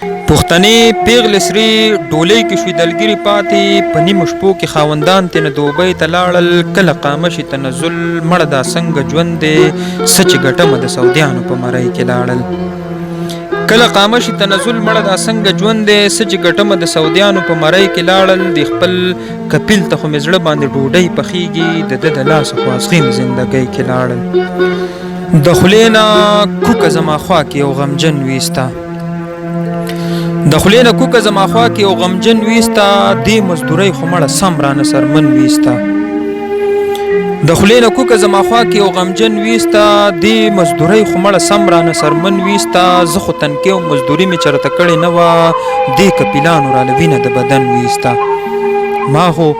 پښتنې پیغلې سرې ډولۍ کې شوې دلګرې پاتې په نیمو شپو کې خاوندان ترېنه دوبۍ ته لاړل کله قامه شي تنزل مړه دا څنګه ژوند دی څه چې ګټمه د سعودیانو په مرۍ کې لاړل کله قامه شي تنزل مړه دا څنګه ژوند دی څه چې ګټمه د سعودیانو په مرۍ کې لاړل د خپل کپیل ته خو مې زړه باندې ډوډۍ پخیږي د ده د لاسه خو ازغین زندګۍ کې لاړل د خولې نه کوکه زما خوا کې یو غمجن ویسته د خولې نه کوکه زما خوا کې یو غمجن ویسته دې مزدورۍ خو مړه سم رانه سرمن ویسته د خولې نه کوکه زما خوا کې یو غمجن ویسته دې مزدورۍ خو مړه سم رانه سرمن ویسته زه خو تنکۍ او مزدوري مې چېرته کړې نه وه دې کپیلانو راله وینه د بدن ویسته ما خو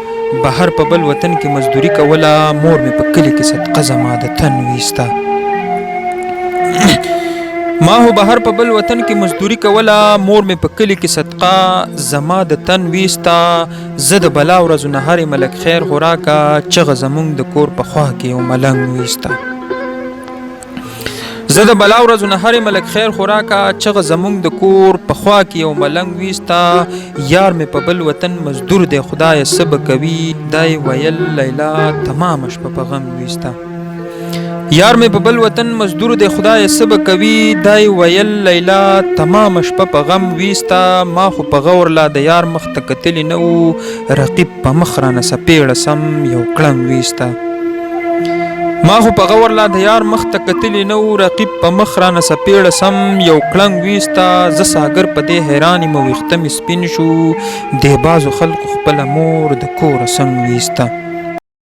بهر په بل وطن کې مزدوري کوله مور مې په کلي کې صدقه زما د تن ویسته ما هو بهر په بل وطن کې مزدوري کوله مور مې په کلي کې صدقه زما د تن ویسته زه د بلا ورځو نه هرې ملک خیر خو راکه چغه زمونږ د کور په خوا کې یو ملنګ ویسته زه د بلا ورځو نه هرې ملک خیر خو راکه چغه زمونږ د کور په خوا کې یو ملنګ ویسته یار مې په بل وطن مزدور دی خدایه څه به کوي دای ویل لیلا تمامه شپه په غم ویسته یار مې په بل وطن مزدور دی خدای څه به کوي دای ویل لیلا تمامه شپه په غم ویسته ما خو په غور لا د یار مخ ته کتلی نه و رقیب په مخ رانه څپېړه سم یو کړنګ ویسته ما خو په غور لا د یار مخ ته کتلی نه و رقیب په مخ رانه څپېړه سم یو کړنګ ویسته زه ساګر په دې حیران یم ویښته مې سپین شو دې بازو خلقو خپله مور د کوره څنګ ویسته